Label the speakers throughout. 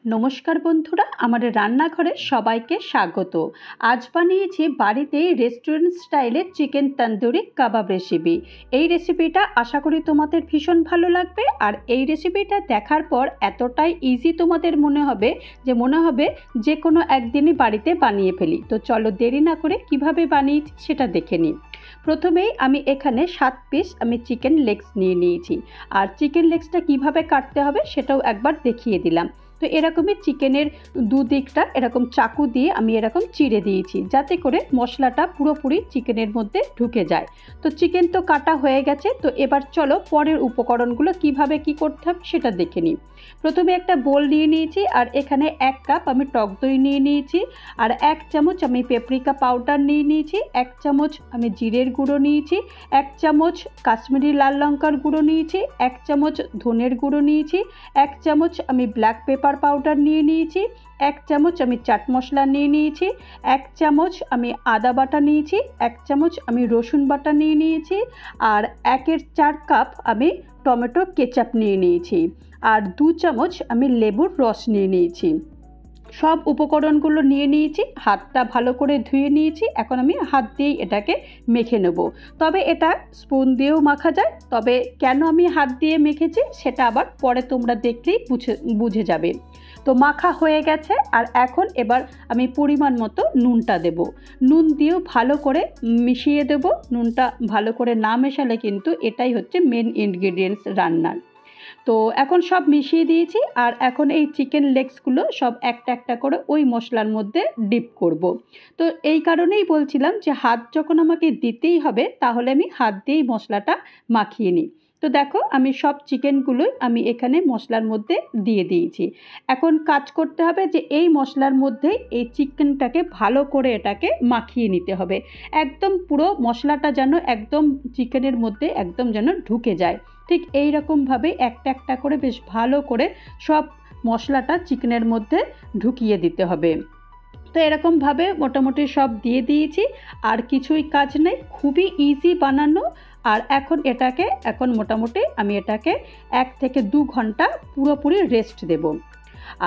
Speaker 1: নমস্কার বন্ধুরা, আমাদের রান্নাঘরে সবাইকে স্বাগত। আজ বানিয়েছি বাড়িতেই রেস্টুরেন্ট স্টাইলের চিকেন তন্দুরি কাবাব রেসিপি। এই রেসিপিটা আশা করি তোমাদের ভীষণ ভালো লাগবে। আর এই রেসিপিটা দেখার পর এতটাই ইজি তোমাদের মনে হবে যে কোনো একদিনই বাড়িতে বানিয়ে ফেলি। তো চলো দেরি না করে কিভাবে বানিয়েছি সেটা দেখে নিই। প্রথমেই আমি এখানে 7 পিস চিকেন লেগস নিয়ে নিয়েছি। আর চিকেন লেগসটা কিভাবে কাটতে হবে সেটাও একবার দেখিয়ে দিলাম। তো এরকমই চিকেনের দুদিকটা এরকম চাকু দিয়ে আমি এরকম চিড়ে দিয়েছি, যাতে করে মশলাটা পুরোপুরি চিকেনের মধ্যে ঢুকে যায়। তো চিকেন তো কাটা হয়ে গেছে। তো এবার চলো পরের উপকরণগুলো কিভাবে কি করতে হবে সেটা দেখে নিই। প্রথমে একটা বোল নিয়ে নিয়েছি, আর এখানে 1 কাপ আমি টক দই নিয়ে নিয়েছি, আর 1 চামচ আমি পেপরিকা পাউডার নিয়ে নিয়েছি, 1 চামচ আমি জিরের গুঁড়ো নিয়েছি, 1 চামচ কাশ্মীরি লাল লঙ্কার গুঁড়ো নিয়েছি, 1 চামচ ধনের গুঁড়ো নিয়েছি, 1 চামচ আমি ব্ল্যাক পেপার পাউডার নিয়ে নিয়েছি, 1 চামচ আমি চাট মশলা নিয়ে নিয়েছি, 1 চামচ আমি আদা বাটা নিয়েছি, 1 চামচ আমি রসুন বাটা নিয়ে নিয়েছি, আর 1/4 কাপ আমি টমেটো কেচাপ নিয়ে নিয়েছি, আর 2 চামচ আমি লেবুর রস নিয়ে নিয়েছি। সব উপকরণগুলো নিয়ে নিয়েছি, হাতটা ভালো করে ধুয়ে নিয়েছি। এখন আমি হাত দিয়েই এটাকে মেখে নেব। তবে এটা স্পুন দিয়েও মাখা যায়, তবে কেন আমি হাত দিয়ে মেখেছি সেটা আবার পরে তোমরা দেখলেই বুঝে যাবে। তো মাখা হয়ে গেছে, আর এখন এবার আমি পরিমাণ মতো নুনটা দেব। নুন দিয়েও ভালো করে মিশিয়ে দেব। নুনটা ভালো করে না মেশালে কিন্তু এটাই হচ্ছে মেন ইনগ্রেডিয়েন্টস রান্নার। তো এখন সব মিশিয়ে দিয়েছি, আর এখন এই চিকেন লেগসগুলো সব একটা একটা করে ওই মশলার মধ্যে ডিপ করব। তো এই কারণেই বলছিলাম যে হাত যখন আমাকে দিতেই হবে, তাহলে আমি হাত দিয়েই মশলাটা মাখিয়ে নিই। তো দেখো আমি সব চিকেনগুলোই আমি এখানে মশলার মধ্যে দিয়ে দিয়েছি। এখন কাজ করতে হবে যে এই মশলার মধ্যে এই চিকেনটাকে ভালো করে এটাকে মাখিয়ে নিতে হবে। একদম পুরো মশলাটা যেন একদম চিকেনের মধ্যে একদম যেন ঢুকে যায়। ঠিক এই রকমভাবে একটা একটা করে বেশ ভালো করে সব মশলাটা চিকেনের মধ্যে ঢুকিয়ে দিতে হবে। তো এরকমভাবে মোটামুটি সব দিয়ে দিয়েছি, আর কিছুই কাজ নেই, খুবই ইজি বানানো। আর এখন মোটামুটি আমি এটাকে 1 থেকে 2 ঘন্টা পুরোপুরি রেস্ট দেব।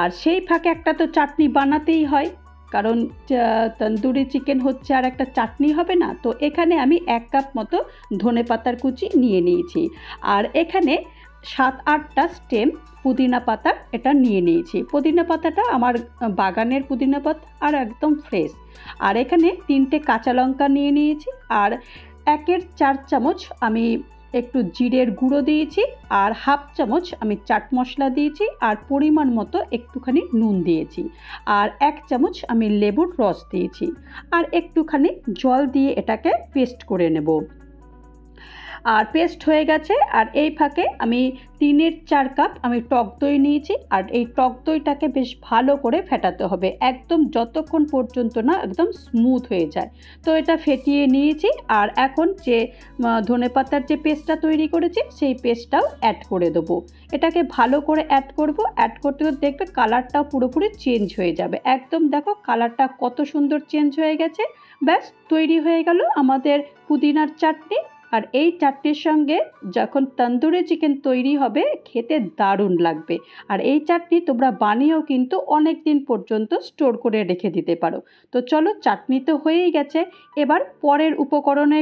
Speaker 1: আর সেই ফাঁকে একটা তো চাটনি বানাতেই হয়, কারণ তন্দুরি চিকেন হচ্ছে, আর একটা চাটনি হবে না। তো এখানে আমি 1 কাপ মতো ধনেপাতার কুচি নিয়ে নিয়েছি, আর এখানে 7-8টা স্টেম পুদিনা পাতা এটা নিয়ে নিয়েছি। পুদিনা পাতাটা আমার বাগানের পুদিনা পাতা, আর একদম ফ্রেশ। আর এখানে 3টে কাঁচা লঙ্কা নিয়ে নিয়েছি, আর 1/4 চামচ আমি একটু জিরের গুঁড়ো দিয়েছি, আর 1/2 চামচ আমি চাট মশলা দিয়েছি, আর পরিমাণ মতো একটুখানি নুন দিয়েছি, আর 1 চামচ আমি লেবুর রস দিয়েছি, আর একটুখানি জল দিয়ে এটাকে পেস্ট করে নেব। আর পেস্ট হয়ে গেছে। আর এই ফাঁকে আমি 3/4 কাপ আমি টক দই নিয়েছি, আর এই টক দইটাকে বেশ ভালো করে ফেটাতে হবে, একদম যতক্ষণ পর্যন্ত না একদম স্মুথ হয়ে যায়। তো এটা ফেটিয়ে নিয়েছি, আর এখন যে ধনেপাতার যে পেস্টটা তৈরি করেছি সেই পেস্টটাও অ্যাড করে দেবো। এটাকে ভালো করে অ্যাড করতে করতে দেখবে কালারটাও পুরোপুরি চেঞ্জ হয়ে যাবে। একদম দেখো কালারটা কত সুন্দর চেঞ্জ হয়ে গেছে। ব্যাস তৈরি হয়ে গেল আমাদের পুদিনার চাটনি। আর এই চাটনির সঙ্গে যখন তন্দুরি চিকেন তৈরি হবে, খেতে দারুণ লাগবে। আর এই চাটনি তোমরা বানিয়েও কিন্তু অনেক দিন পর্যন্ত স্টোর করে রেখে দিতে পারো। তো চলো, চাটনি তো হয়েই গেছে, এবার পরের উপকরণে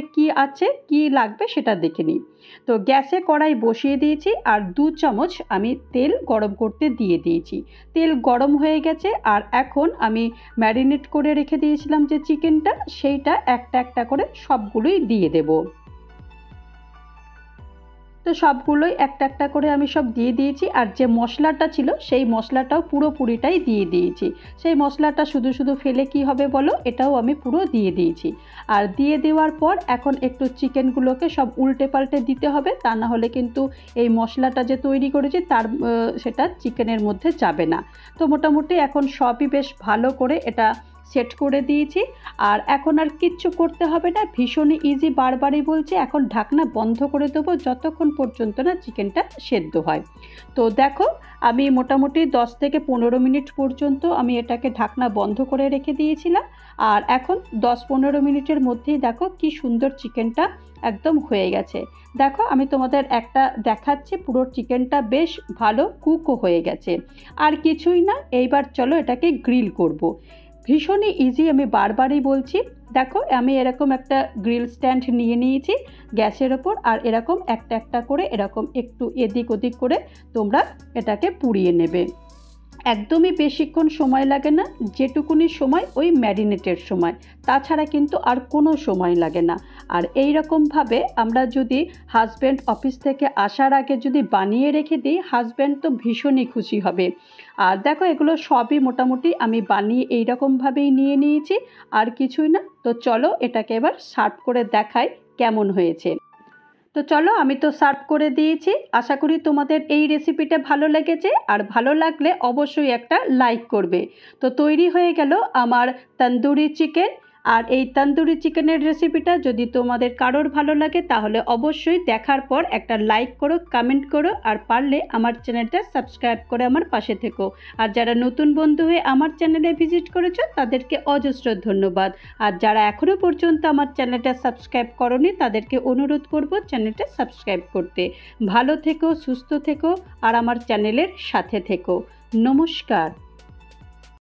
Speaker 1: কি লাগবে সেটা দেখে নিই। তো গ্যাসে কড়াই বসিয়ে দিয়েছি, আর 2 চামচ আমি তেল গরম করতে দিয়ে দিয়েছি। তেল গরম হয়ে গেছে, আর এখন আমি ম্যারিনেট করে রেখে দিয়েছিলাম যে চিকেনটা, সেইটা একটা একটা করে সবগুলোই দিয়ে দেবো। তো সবগুলোই একটা একটা করে আমি সব দিয়ে দিয়েছি, আর যে মশলাটা ছিল সেই মশলাটাও পুরোপুরিটাই দিয়ে দিয়েছি। সেই মশলাটা শুধু শুধু ফেলে কি হবে বলো, এটাও আমি পুরো দিয়ে দিয়েছি। আর দিয়ে দেওয়ার পর এখন একটু চিকেনগুলোকে সব উল্টে পাল্টে দিতে হবে, তা না হলে কিন্তু এই মশলাটা যে তৈরি করেছি সেটা চিকেনের মধ্যে যাবে না। তো মোটামুটি এখন সবই বেশ ভালো করে এটা সেট করে দিয়েছি। আর এখন আর কিচ্ছু করতে হবে না, ভীষণই ইজি। বারবারই বলছি, এখন ঢাকনা বন্ধ করে দেবো যতক্ষণ পর্যন্ত না চিকেনটা সেদ্ধ হয়। তো দেখো, আমি মোটামুটি 10 থেকে 15 মিনিট পর্যন্ত আমি এটাকে ঢাকনা বন্ধ করে রেখে দিয়েছিলাম। আর এখন 10-15 মিনিটের মধ্যেই দেখো কি সুন্দর চিকেনটা একদম হয়ে গেছে। দেখো, আমি তোমাদের একটা দেখাচ্ছি, পুরো চিকেনটা বেশ ভালো কুকও হয়ে গেছে। আর কিছুই না, এইবার চলো এটাকে গ্রিল করব। ভীষণই ইজি, আমি বারবারই বলছি। দেখো, আমি এরকম একটা গ্রিল স্ট্যান্ড নিয়ে নিয়েছি গ্যাসের ওপর, আর এরকম একটা একটা করে এরকম একটু এদিক ওদিক করে তোমরা এটাকে পুড়িয়ে নেবে। একদমই বেশিক্ষণ সময় লাগে না, যেটুকুনি সময় ওই ম্যারিনেটের সময়, তাছাড়া কিন্তু আর কোনো সময় লাগে না। আর এই রকমভাবে আমরা যদি হাজব্যান্ড অফিস থেকে আসার আগে যদি বানিয়ে রেখে দিই, হাজব্যান্ড তো ভীষণই খুশি হবে। আর দেখো, এগুলো সবই মোটামুটি আমি বানিয়ে এই রকমভাবেই নিয়ে নিয়েছি, আর কিছুই না। তো চলো এটাকে এবার সার্ভ করে দেখাই কেমন হয়েছে। তো চলো, আমি তো সার্ভ করে দিয়েছি। আশা করি তোমাদের এই রেসিপিটা ভালো লেগেছে, আর ভালো লাগলে অবশ্যই একটা লাইক করবে। তো তৈরি হয়ে গেল আমার তন্দুরি চিকেন। আর এই তন্দুরি চিকেনের রেসিপিটা যদি তোমাদের কারোর ভালো লাগে তাহলে অবশ্যই দেখার পর একটা লাইক করো, কমেন্ট করো, আর পারলে আমার চ্যানেলটা সাবস্ক্রাইব করে আমার পাশে থেকো। আর যারা নতুন বন্ধু হয়ে আমার চ্যানেলে ভিজিট করেছো তাদেরকে অজস্র ধন্যবাদ। আর যারা এখনও পর্যন্ত আমার চ্যানেলটা সাবস্ক্রাইব করোনি তাদেরকে অনুরোধ করব চ্যানেলটা সাবস্ক্রাইব করতে। ভালো থেকো, সুস্থ থেকো, আর আমার চ্যানেলের সাথে থেকো। নমস্কার।